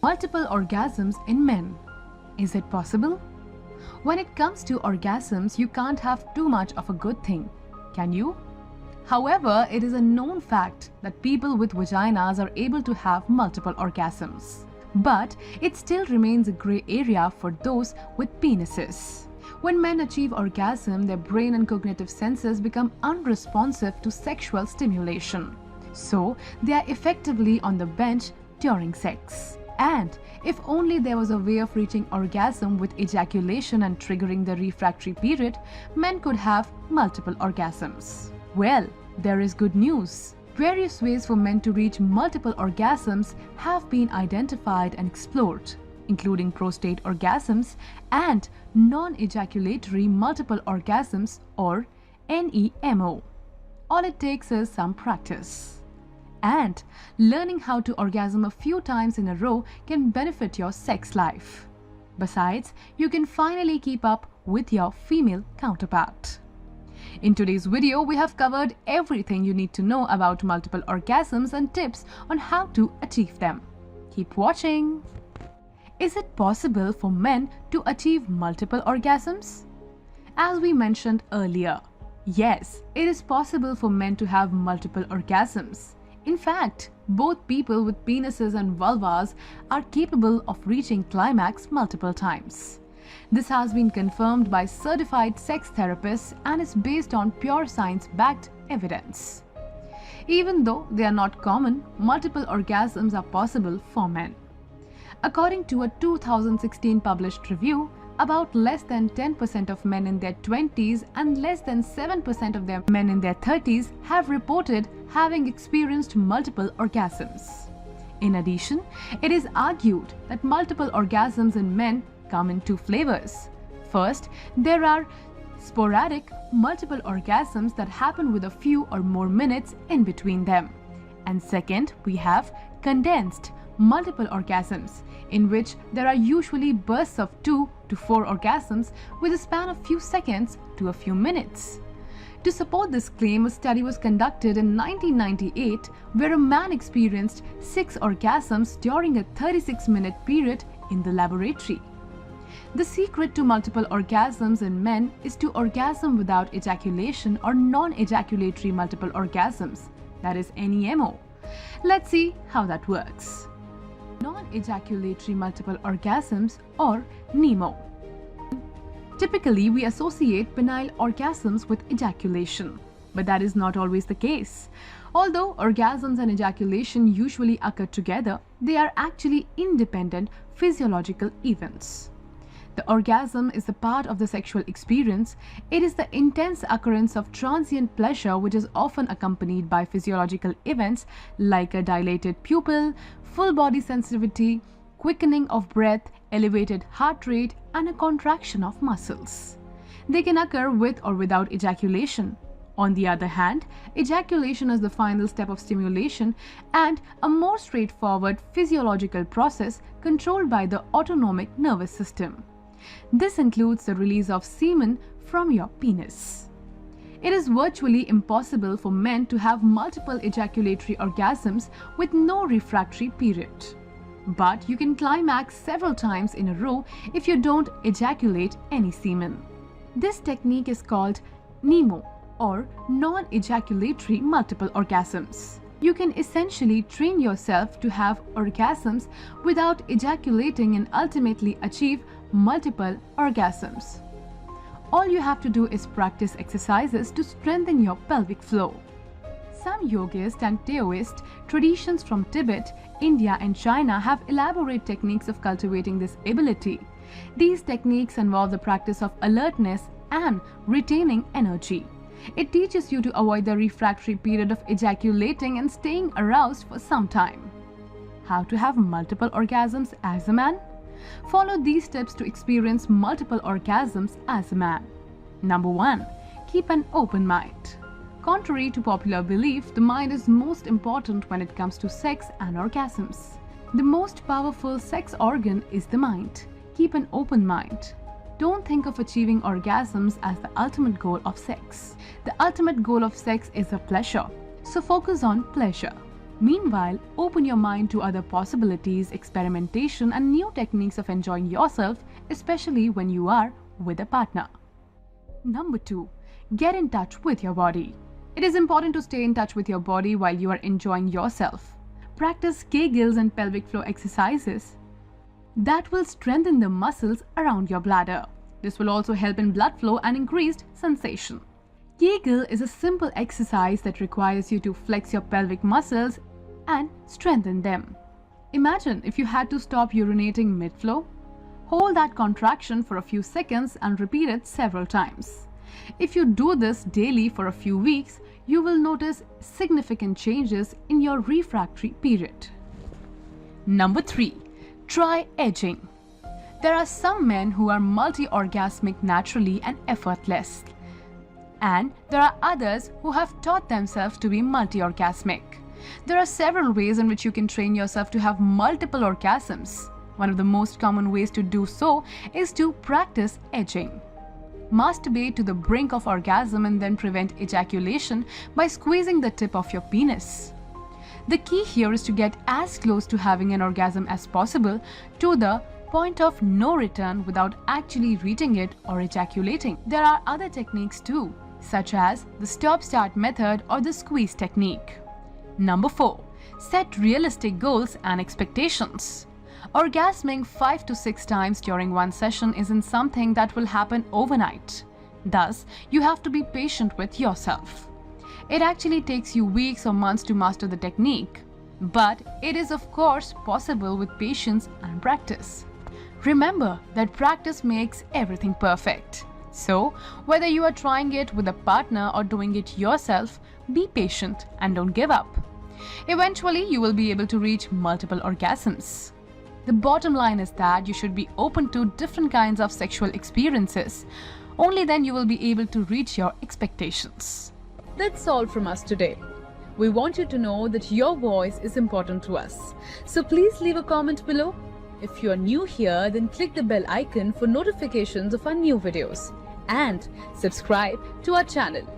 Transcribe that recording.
Multiple orgasms in men. Is it possible? When it comes to orgasms, you can't have too much of a good thing, can you? However, it is a known fact that people with vaginas are able to have multiple orgasms. But it still remains a grey area for those with penises. When men achieve orgasm, their brain and cognitive senses become unresponsive to sexual stimulation. So, they are effectively on the bench during sex. And if only there was a way of reaching orgasm with ejaculation and triggering the refractory period, men could have multiple orgasms. Well, there is good news. Various ways for men to reach multiple orgasms have been identified and explored, including prostate orgasms and non-ejaculatory multiple orgasms, or NEMO. All it takes is some practice. And learning how to orgasm a few times in a row can benefit your sex life. Besides, you can finally keep up with your female counterpart. In today's video, we have covered everything you need to know about multiple orgasms and tips on how to achieve them. Keep watching! Is it possible for men to achieve multiple orgasms? As we mentioned earlier, yes, it is possible for men to have multiple orgasms. In fact, both people with penises and vulvas are capable of reaching climax multiple times. This has been confirmed by certified sex therapists and is based on pure science-backed evidence. Even though they are not common, multiple orgasms are possible for men. According to a 2016 published review, about less than 10% of men in their 20s and less than 7% of their men in their 30s have reported having experienced multiple orgasms. In addition, it is argued that multiple orgasms in men come in two flavors. First, there are sporadic multiple orgasms that happen with a few or more minutes in between them. And second, we have condensed multiple orgasms, in which there are usually bursts of 2 to 4 orgasms with a span of few seconds to a few minutes. To support this claim, a study was conducted in 1998 where a man experienced 6 orgasms during a 36-minute period in the laboratory. The secret to multiple orgasms in men is to orgasm without ejaculation or non-ejaculatory multiple orgasms, that is NEMO. Let's see how that works. Non-ejaculatory multiple orgasms, or NEMO. Typically, we associate penile orgasms with ejaculation, but that is not always the case. Although orgasms and ejaculation usually occur together, they are actually independent physiological events. The orgasm is a part of the sexual experience. It is the intense occurrence of transient pleasure which is often accompanied by physiological events like a dilated pupil, full body sensitivity, quickening of breath, elevated heart rate, and a contraction of muscles. They can occur with or without ejaculation. On the other hand, ejaculation is the final step of stimulation and a more straightforward physiological process controlled by the autonomic nervous system. This includes the release of semen from your penis. It is virtually impossible for men to have multiple ejaculatory orgasms with no refractory period. But you can climax several times in a row if you don't ejaculate any semen. This technique is called NEMO, or non-ejaculatory multiple orgasms. You can essentially train yourself to have orgasms without ejaculating and ultimately achieve multiple orgasms. All you have to do is practice exercises to strengthen your pelvic floor. Some yogist and Taoist traditions from Tibet, India and China have elaborate techniques of cultivating this ability. These techniques involve the practice of alertness and retaining energy. It teaches you to avoid the refractory period of ejaculating and staying aroused for some time. How to have multiple orgasms as a man? Follow these steps to experience multiple orgasms as a man. Number 1. Keep an open mind. Contrary to popular belief, the mind is most important when it comes to sex and orgasms. The most powerful sex organ is the mind. Keep an open mind. Don't think of achieving orgasms as the ultimate goal of sex. The ultimate goal of sex is a pleasure. So focus on pleasure. Meanwhile, open your mind to other possibilities, experimentation, and new techniques of enjoying yourself, especially when you are with a partner. Number 2. Get in touch with your body. It is important to stay in touch with your body while you are enjoying yourself. Practice Kegels and pelvic floor exercises that will strengthen the muscles around your bladder. This will also help in blood flow and increased sensation. Kegel is a simple exercise that requires you to flex your pelvic muscles and strengthen them. Imagine if you had to stop urinating mid-flow. Hold that contraction for a few seconds and repeat it several times. If you do this daily for a few weeks, you will notice significant changes in your refractory period. Number 3. Try edging. There are some men who are multi-orgasmic naturally and effortless. And there are others who have taught themselves to be multi-orgasmic. There are several ways in which you can train yourself to have multiple orgasms. One of the most common ways to do so is to practice edging. Masturbate to the brink of orgasm and then prevent ejaculation by squeezing the tip of your penis. The key here is to get as close to having an orgasm as possible to the point of no return without actually reaching it or ejaculating. There are other techniques too, such as the stop-start method or the squeeze technique. Number 4. Set realistic goals and expectations. Orgasming 5 to 6 times during one session isn't something that will happen overnight. Thus, you have to be patient with yourself. It actually takes you weeks or months to master the technique, but it is of course possible with patience and practice. Remember that practice makes everything perfect. So, whether you are trying it with a partner or doing it yourself, be patient and don't give up. Eventually, you will be able to reach multiple orgasms. The bottom line is that you should be open to different kinds of sexual experiences. Only then you will be able to reach your expectations. That's all from us today. We want you to know that your voice is important to us. So please leave a comment below. If you are new here, then click the bell icon for notifications of our new videos. And subscribe to our channel.